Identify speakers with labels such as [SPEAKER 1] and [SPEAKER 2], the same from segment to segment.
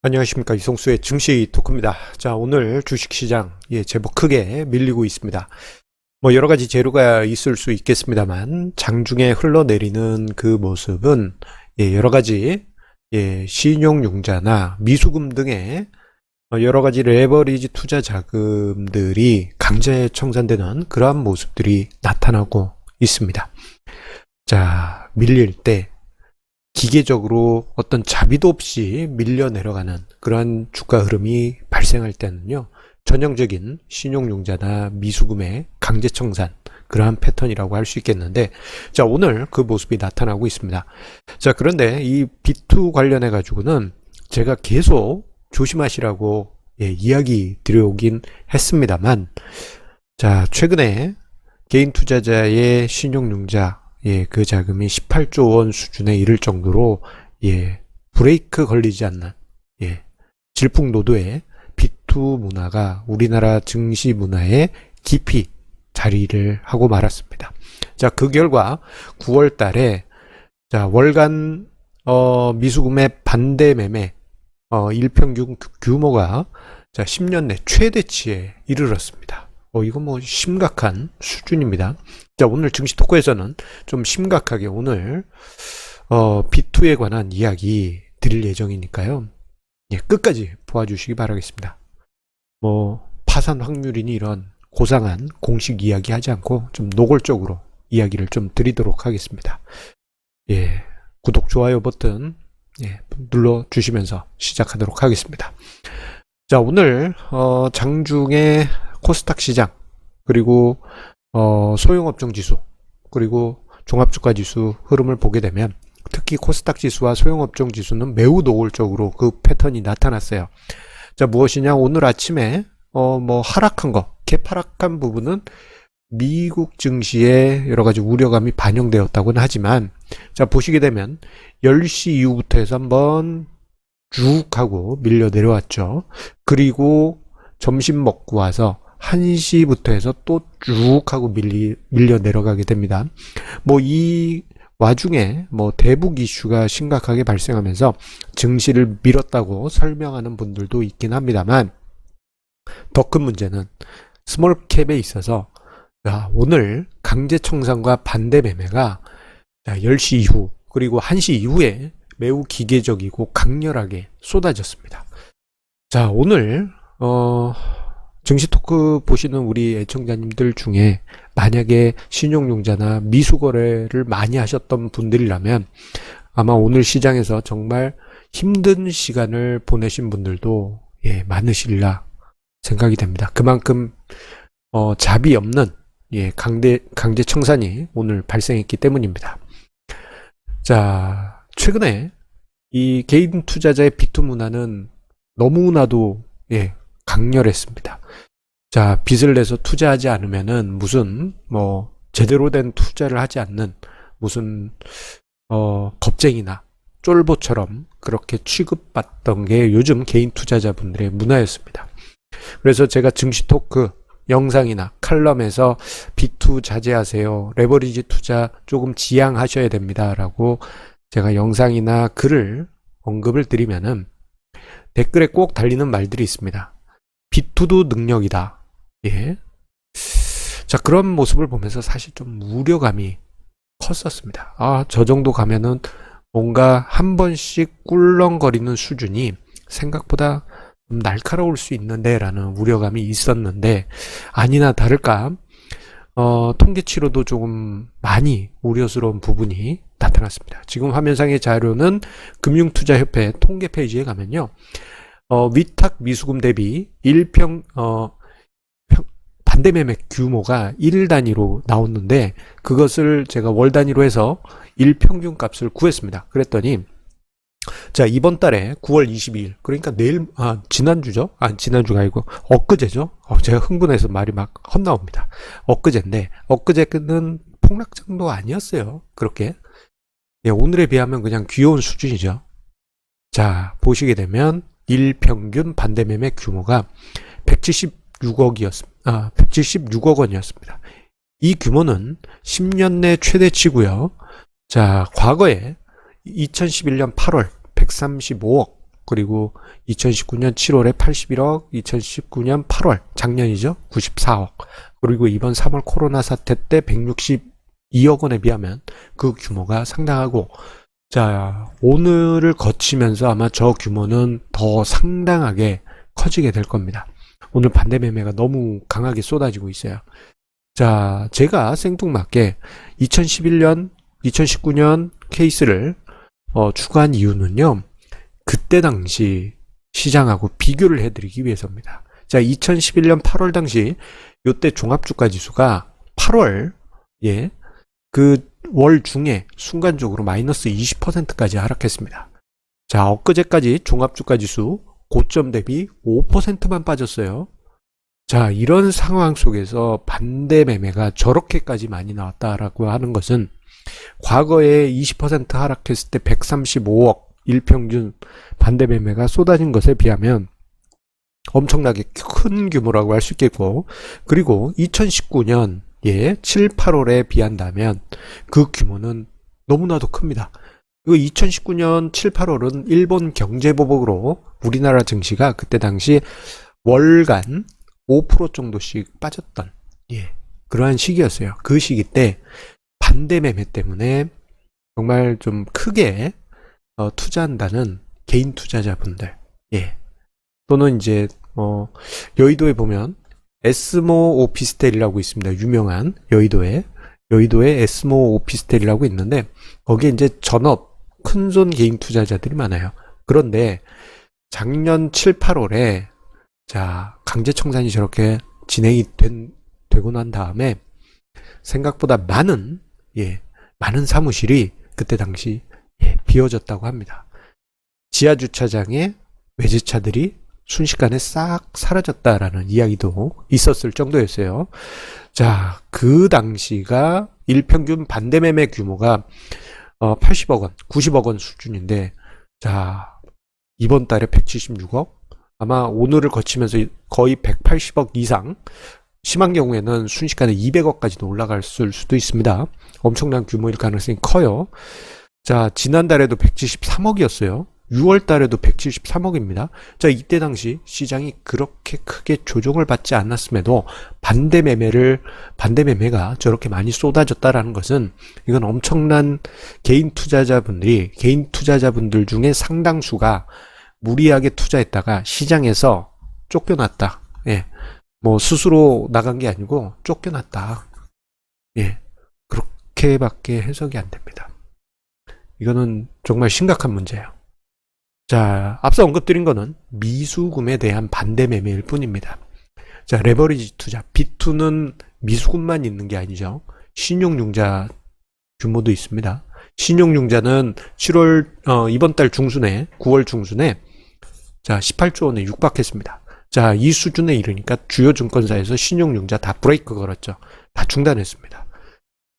[SPEAKER 1] 안녕하십니까. 이성수의 증시 토크입니다. 자, 오늘 주식시장, 제법 크게 밀리고 있습니다. 뭐, 여러 가지 재료가 있을 수 있겠습니다만, 장중에 흘러내리는 그 모습은, 여러 가지, 신용융자나 미수금 등의 여러 가지 레버리지 투자 자금들이 강제 청산되는 그러한 모습들이 나타나고 있습니다. 자, 밀릴 때, 기계적으로 어떤 자비도 없이 밀려 내려가는 그러한 주가 흐름이 발생할 때는요, 전형적인 신용융자나 미수금의 강제 청산, 그러한 패턴이라고 할 수 있겠는데, 자, 오늘 그 모습이 나타나고 있습니다. 자, 그런데 이 B2 관련해 가지고는 제가 계속 조심하시라고 이야기 드려오긴 했습니다만, 자, 최근에 개인 투자자의 신용융자 그 자금이 18조 원 수준에 이를 정도로, 브레이크 걸리지 않는, 질풍노도의 B2 문화가 우리나라 증시 문화에 깊이 자리를 하고 말았습니다. 자, 그 결과 9월 달에, 자, 월간, 미수금의 반대 매매, 일평균 규모가, 자, 10년 내 최대치에 이르렀습니다. 이거 뭐 심각한 수준입니다. 자, 오늘 증시 토크에서는 좀 심각하게 오늘 B2에 관한 이야기 드릴 예정이니까요. 끝까지 보아주시기 바라겠습니다. 뭐 파산 확률이니 이런 고상한 공식 이야기 하지 않고 좀 노골적으로 이야기를 좀 드리도록 하겠습니다. 구독, 좋아요 버튼 눌러주시면서 시작하도록 하겠습니다. 자, 오늘 장중에 코스닥 시장, 그리고 소형업종 지수, 그리고 종합주가 지수 흐름을 보게 되면 특히 코스닥 지수와 소형업종 지수는 매우 노골적으로 그 패턴이 나타났어요. 자, 무엇이냐? 오늘 아침에 뭐 하락한 거, 개파락한 부분은 미국 증시에 여러 가지 우려감이 반영되었다고는 하지만, 자, 보시게 되면 10시 이후부터 해서 한번 쭉 하고 밀려 내려왔죠. 그리고 점심 먹고 와서 1시부터 해서 또 쭉 하고 밀려 내려가게 됩니다. 뭐 이 와중에 뭐 대북 이슈가 심각하게 발생하면서 증시를 밀었다고 설명하는 분들도 있긴 합니다만, 더 큰 문제는 스몰캡에 있어서 오늘 강제 청산과 반대 매매가 10시 이후 그리고 1시 이후에 매우 기계적이고 강렬하게 쏟아졌습니다. 자, 오늘 증시 토크 보시는 우리 애청자님들 중에 만약에 신용융자나 미수거래를 많이 하셨던 분들이라면 아마 오늘 시장에서 정말 힘든 시간을 보내신 분들도 많으시리라 생각이 됩니다. 그만큼 자비 없는 강제 청산이 오늘 발생했기 때문입니다. 자, 최근에 이 개인 투자자의 B2 문화는 너무나도 강렬했습니다. 자, 빚을 내서 투자하지 않으면은 무슨 뭐 제대로 된 투자를 하지 않는 무슨 겁쟁이나 쫄보처럼 그렇게 취급받던 게 요즘 개인 투자자분들의 문화였습니다. 그래서 제가 증시 토크 영상이나 칼럼에서 B2 자제하세요, 레버리지 투자 조금 지양하셔야 됩니다 라고 제가 영상이나 글을 언급을 드리면은 댓글에 꼭 달리는 말들이 있습니다. B2도 능력이다. 자, 그런 모습을 보면서 사실 좀 우려감이 컸었습니다. 저 정도 가면은 뭔가 한 번씩 꿀렁거리는 수준이 생각보다 날카로울 수 있는데 라는 우려감이 있었는데, 아니나 다를까 통계치로도 조금 많이 우려스러운 부분이 나타났습니다. 지금 화면상의 자료는 금융투자협회 통계 페이지에 가면요, 위탁 미수금 대비 반대매매 규모가 1 단위로 나왔는데, 그것을 제가 월 단위로 해서 일평균 값을 구했습니다. 그랬더니, 자, 이번 달에 9월 22일, 그러니까 내일, 지난주죠? 지난주가 아니고, 엊그제죠? 제가 흥분해서 말이 막 헛나옵니다. 엊그제인데, 엊그제는 폭락 정도 아니었어요. 그렇게. 오늘에 비하면 그냥 귀여운 수준이죠. 자, 보시게 되면, 일평균 반대매매 규모가 176억 원이었습니다. 이 규모는 10년 내 최대치고요. 자, 과거에 2011년 8월 135억, 그리고 2019년 7월에 81억, 2019년 8월, 작년이죠. 94억. 그리고 이번 3월 코로나 사태 때 162억 원에 비하면 그 규모가 상당하고, 자, 오늘을 거치면서 아마 저 규모는 더 상당하게 커지게 될 겁니다. 오늘 반대 매매가 너무 강하게 쏟아지고 있어요. 자, 제가 생뚱맞게 2011년, 2019년 케이스를 추가한 이유는요, 그때 당시 시장하고 비교를 해드리기 위해서입니다. 자, 2011년 8월 당시 요때 종합주가 지수가 8월 그 월 중에 순간적으로 마이너스 20%까지 하락했습니다. 자, 엊그제까지 종합주가 지수 고점 대비 5%만 빠졌어요. 자, 이런 상황 속에서 반대 매매가 저렇게까지 많이 나왔다라고 하는 것은 과거에 20% 하락했을 때 135억 일평균 반대 매매가 쏟아진 것에 비하면 엄청나게 큰 규모라고 할 수 있겠고, 그리고 2019년 7, 8월에 비한다면 그 규모는 너무나도 큽니다. 그 2019년 7, 8월은 일본 경제보복으로 우리나라 증시가 그때 당시 월간 5% 정도씩 빠졌던 그러한 시기였어요. 그 시기 때 반대 매매 때문에 정말 좀 크게 투자한다는 개인 투자자분들, 또는 이제 여의도에 보면 에스모 오피스텔이라고 있습니다. 유명한 여의도에 에스모 오피스텔이라고 있는데, 거기에 이제 전업 큰손 개인 투자자들이 많아요. 그런데 작년 7, 8월에 자, 강제 청산이 저렇게 진행이 되고 난 다음에 생각보다 많은 사무실이 그때 당시 비어졌다고 합니다. 지하 주차장에 외제차들이 순식간에 싹 사라졌다라는 이야기도 있었을 정도였어요. 자, 그 당시가 일평균 반대 매매 규모가 80억 원, 90억 원 수준인데, 자, 이번 달에 176억, 아마 오늘을 거치면서 거의 180억 이상, 심한 경우에는 순식간에 200억까지도 올라갈 수도 있습니다. 엄청난 규모일 가능성이 커요. 자, 지난달에도 173억이었어요. 6월 달에도 173억입니다. 자, 이때 당시 시장이 그렇게 크게 조정을 받지 않았음에도 반대 매매가 저렇게 많이 쏟아졌다라는 것은, 이건 엄청난 개인 투자자분들 중에 상당수가 무리하게 투자했다가 시장에서 쫓겨났다. 뭐 스스로 나간 게 아니고 쫓겨났다. 그렇게밖에 해석이 안 됩니다. 이거는 정말 심각한 문제예요. 자, 앞서 언급드린 거는 미수금에 대한 반대 매매일 뿐입니다. 자, 레버리지 투자, B2는 미수금만 있는 게 아니죠. 신용융자 규모도 있습니다. 신용융자는 이번 달 중순에, 9월 중순에 자, 18조 원에 육박했습니다. 자, 이 수준에 이르니까 주요 증권사에서 신용융자 다 브레이크 걸었죠. 다 중단했습니다.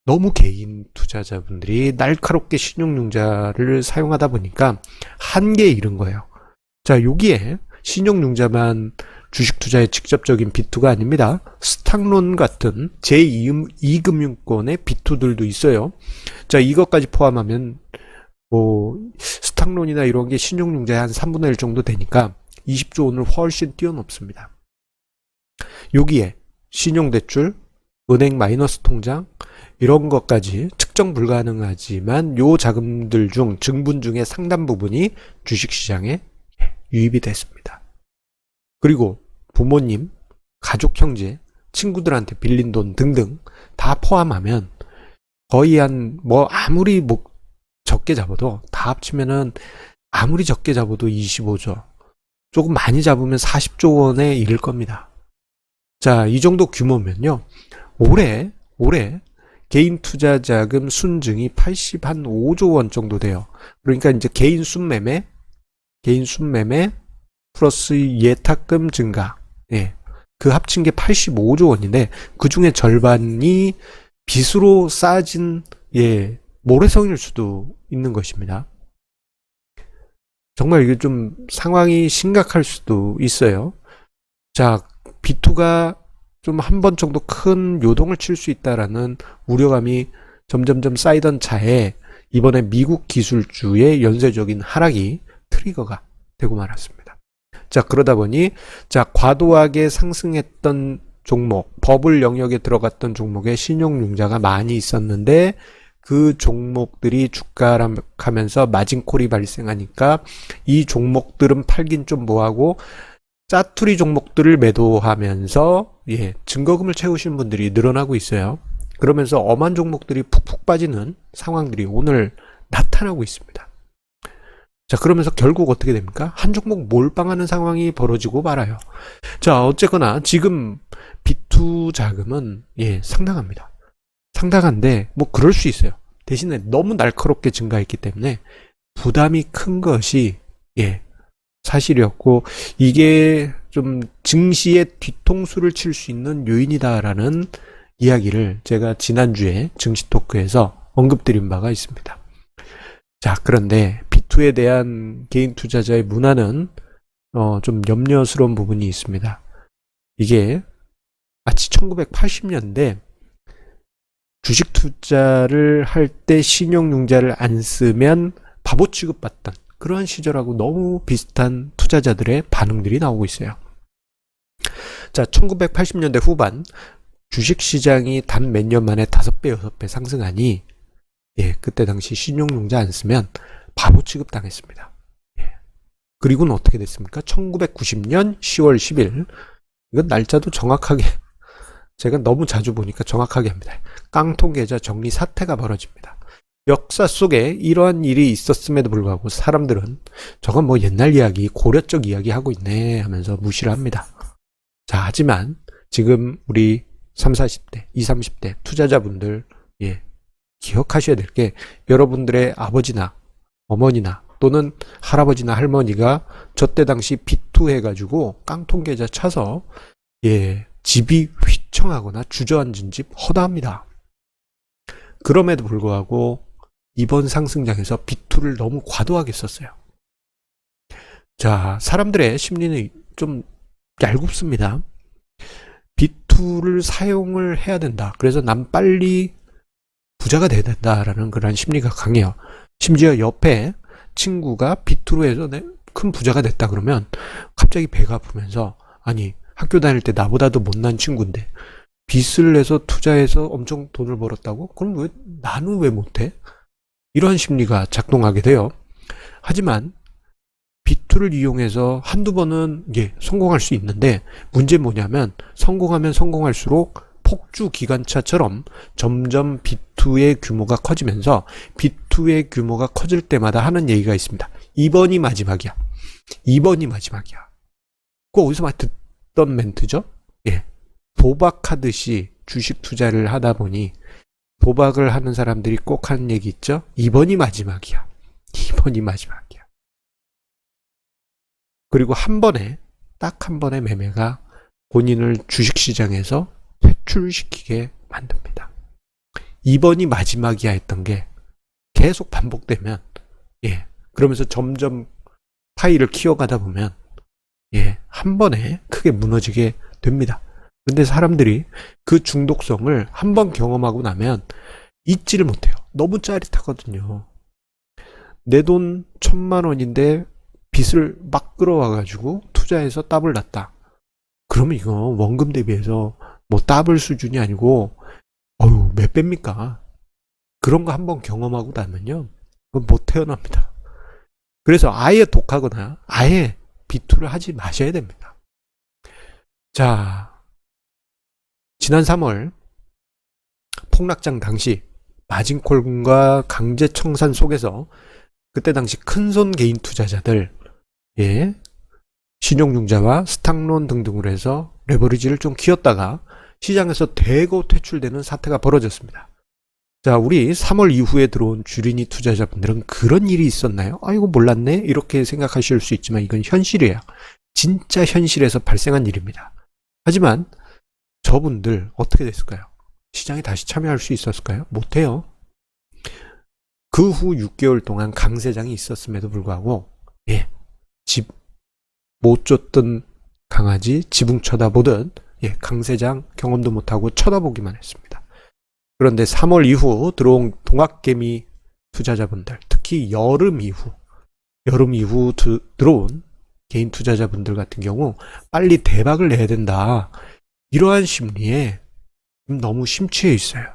[SPEAKER 1] 너무 개인 투자자분들이 날카롭게 신용융자를 사용하다 보니까 한계에 이른 거예요. 자, 여기에 신용융자만 주식 투자의 직접적인 B2가 아닙니다. 스탁론 같은 제2금융권의 B2들도 있어요. 자, 이것까지 포함하면 뭐 스탁론이나 이런 게 신용융자의 한 3분의 1 정도 되니까 20조 원을 훨씬 뛰어넘습니다. 여기에 신용대출, 은행 마이너스 통장, 이런 것까지 측정 불가능하지만 요 자금들 중 증분 중에 상당 부분이 주식시장에 유입이 됐습니다. 그리고 부모님, 가족, 형제, 친구들한테 빌린 돈 등등 다 포함하면 거의 아무리 적게 잡아도 다 합치면은 아무리 적게 잡아도 25조, 조금 많이 잡으면 40조 원에 이를 겁니다. 자, 이 정도 규모면요, 올해 개인 투자 자금 순증이 85조 원 정도 돼요. 그러니까 이제 개인 순매매 플러스 예탁금 증가, 그 합친 게 85조 원인데 그 중에 절반이 빚으로 쌓아진 모래성일 수도 있는 것입니다. 정말 이게 좀 상황이 심각할 수도 있어요. 자, B2가 좀 한 번 정도 큰 요동을 칠 수 있다라는 우려감이 점점점 쌓이던 차에 이번에 미국 기술주의 연쇄적인 하락이 트리거가 되고 말았습니다. 자, 그러다 보니 자, 과도하게 상승했던 종목, 버블 영역에 들어갔던 종목에 신용융자가 많이 있었는데 그 종목들이 주가 하락하면서 마진콜이 발생하니까 이 종목들은 팔긴 좀 뭐하고 짜투리 종목들을 매도하면서 증거금을 채우신 분들이 늘어나고 있어요. 그러면서 엄한 종목들이 푹푹 빠지는 상황들이 오늘 나타나고 있습니다. 자, 그러면서 결국 어떻게 됩니까? 한 종목 몰빵하는 상황이 벌어지고 말아요. 자, 어쨌거나 지금 B2 자금은 상당합니다. 상당한데 뭐 그럴 수 있어요. 대신에 너무 날카롭게 증가했기 때문에 부담이 큰 것이 사실이었고, 이게 좀 증시의 뒤통수를 칠 수 있는 요인이다라는 이야기를 제가 지난주에 증시 토크에서 언급드린 바가 있습니다. 자, 그런데 B2에 대한 개인 투자자의 문화는 좀 염려스러운 부분이 있습니다. 이게 마치 1980년대 주식 투자를 할 때 신용융자를 안 쓰면 바보 취급받던 그러한 시절하고 너무 비슷한 투자자들의 반응들이 나오고 있어요. 자, 1980년대 후반 주식시장이 단 몇 년 만에 5배, 6배 상승하니 그때 당시 신용융자 안 쓰면 바보 취급 당했습니다. 그리고는 어떻게 됐습니까? 1990년 10월 10일, 이건 날짜도 정확하게 제가 너무 자주 보니까 정확하게 합니다. 깡통 계좌 정리 사태가 벌어집니다. 역사 속에 이러한 일이 있었음에도 불구하고 사람들은 저건 뭐 옛날 이야기, 고려적 이야기 하고 있네 하면서 무시를 합니다. 자, 하지만 지금 우리 30, 40대, 20, 30대 투자자분들 기억하셔야 될 게, 여러분들의 아버지나 어머니나 또는 할아버지나 할머니가 저때 당시 B2 해가지고 깡통 계좌 차서 집이 휘청하거나 주저앉은 집 허다합니다. 그럼에도 불구하고 이번 상승장에서 B2를 너무 과도하게 썼어요. 자, 사람들의 심리는 좀 얄궂습니다. B2를 사용을 해야 된다. 그래서 난 빨리 부자가 돼야 된다라는 그런 심리가 강해요. 심지어 옆에 친구가 B2로 해서 큰 부자가 됐다 그러면 갑자기 배가 아프면서, 아니 학교 다닐 때 나보다도 못난 친구인데 빚을 내서 투자해서 엄청 돈을 벌었다고? 그럼 나는 왜 못해? 이러한 심리가 작동하게 돼요. 하지만 B2를 이용해서 한두 번은 성공할 수 있는데, 문제는 뭐냐면 성공하면 성공할수록 폭주 기관차처럼 점점 B2의 규모가 커지면서, B2의 규모가 커질 때마다 하는 얘기가 있습니다. 이번이 마지막이야. 이번이 마지막이야. 그거 어디서 많이 듣던 멘트죠? 도박하듯이 주식 투자를 하다 보니 도박을 하는 사람들이 꼭 하는 얘기 있죠? 이번이 마지막이야. 이번이 마지막이야. 그리고 딱 한 번의 매매가 본인을 주식시장에서 퇴출시키게 만듭니다. 이번이 마지막이야 했던 게 계속 반복되면, 그러면서 점점 파이를 키워가다 보면, 한 번에 크게 무너지게 됩니다. 근데 사람들이 그 중독성을 한 번 경험하고 나면 잊지를 못해요. 너무 짜릿하거든요. 내 돈 1,000만 원인데 빚을 막 끌어와가지고 투자해서 더블 났다. 그러면 이거 원금 대비해서 뭐 더블 수준이 아니고 몇 배입니까? 그런 거 한 번 경험하고 나면요, 그건 못 태어납니다. 그래서 아예 독하거나 아예 B2를 하지 마셔야 됩니다. 자, 지난 3월 폭락장 당시 마진콜과 강제 청산 속에서 그때 당시 큰손 개인 투자자들, 신용융자와 스탁론 등등으로 해서 레버리지를 좀 키웠다가 시장에서 대거 퇴출되는 사태가 벌어졌습니다. 자, 우리 3월 이후에 들어온 주린이 투자자분들은 그런 일이 있었나요? 아이고 몰랐네, 이렇게 생각하실 수 있지만 이건 현실이에요. 진짜 현실에서 발생한 일입니다. 하지만 저분들 어떻게 됐을까요? 시장에 다시 참여할 수 있었을까요? 못해요. 그 후 6개월 동안 강세장이 있었음에도 불구하고 집 못 줬던 강아지 지붕 쳐다보듯 강세장 경험도 못하고 쳐다보기만 했습니다. 그런데 3월 이후 들어온 동학개미 투자자분들, 특히 여름 이후 들어온 개인 투자자분들 같은 경우 빨리 대박을 내야 된다. 이러한 심리에 너무 심취해 있어요.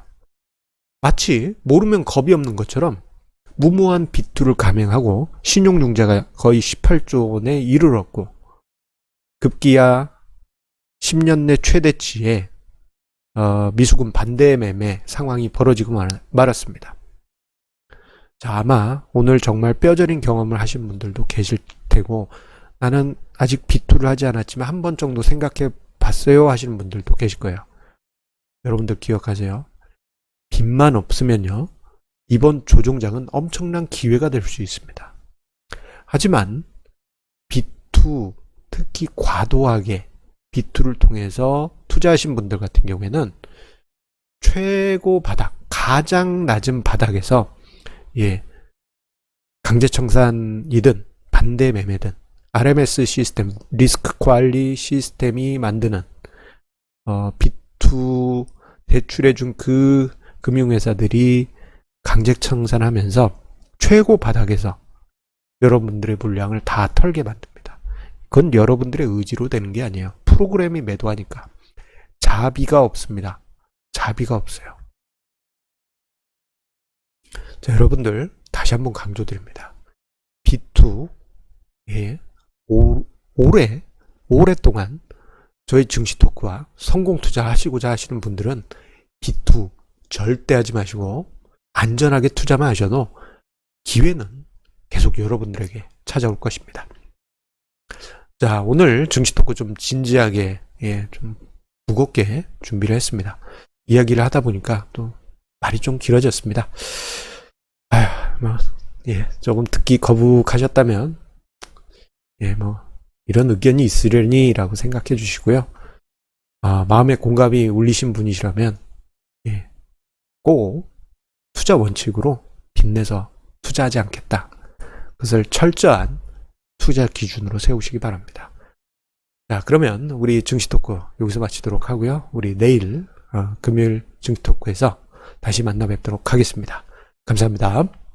[SPEAKER 1] 마치 모르면 겁이 없는 것처럼 무모한 비투를 감행하고 신용융자가 거의 18조 원에 이르렀고 급기야 10년 내 최대치의 미수금 반대 매매 상황이 벌어지고 말았습니다. 자, 아마 오늘 정말 뼈저린 경험을 하신 분들도 계실 테고 나는 아직 비투를 하지 않았지만 한 번 정도 생각해 봤어요 하시는 분들도 계실 거예요. 여러분들 기억하세요. 빚만 없으면요. 이번 조종장은 엄청난 기회가 될 수 있습니다. 하지만 비투, 특히 과도하게 비투를 통해서 투자하신 분들 같은 경우에는 최고 바닥, 가장 낮은 바닥에서 강제청산이든 반대 매매든 RMS 시스템, 리스크 관리 시스템이 만드는 비투 대출해준 그 금융회사들이 강제청산하면서 최고 바닥에서 여러분들의 물량을 다 털게 만듭니다. 그건 여러분들의 의지로 되는 게 아니에요. 프로그램이 매도하니까. 자비가 없습니다. 자비가 없어요. 자, 여러분들 다시 한번 강조드립니다. 비투 오랫동안 저희 증시 토크와 성공 투자하시고자 하시는 분들은 비투 절대 하지 마시고 안전하게 투자만 하셔도 기회는 계속 여러분들에게 찾아올 것입니다. 자, 오늘 증시 토크 좀 진지하게 좀 무겁게 준비를 했습니다. 이야기를 하다 보니까 또 말이 좀 길어졌습니다. 조금 듣기 거북하셨다면 이런 의견이 있으려니 라고 생각해 주시고요. 마음에 공감이 울리신 분이시라면 꼭 투자 원칙으로 빚내서 투자하지 않겠다. 그것을 철저한 투자 기준으로 세우시기 바랍니다. 자, 그러면 우리 증시 토크 여기서 마치도록 하고요. 우리 내일 금요일 증시 토크에서 다시 만나 뵙도록 하겠습니다. 감사합니다.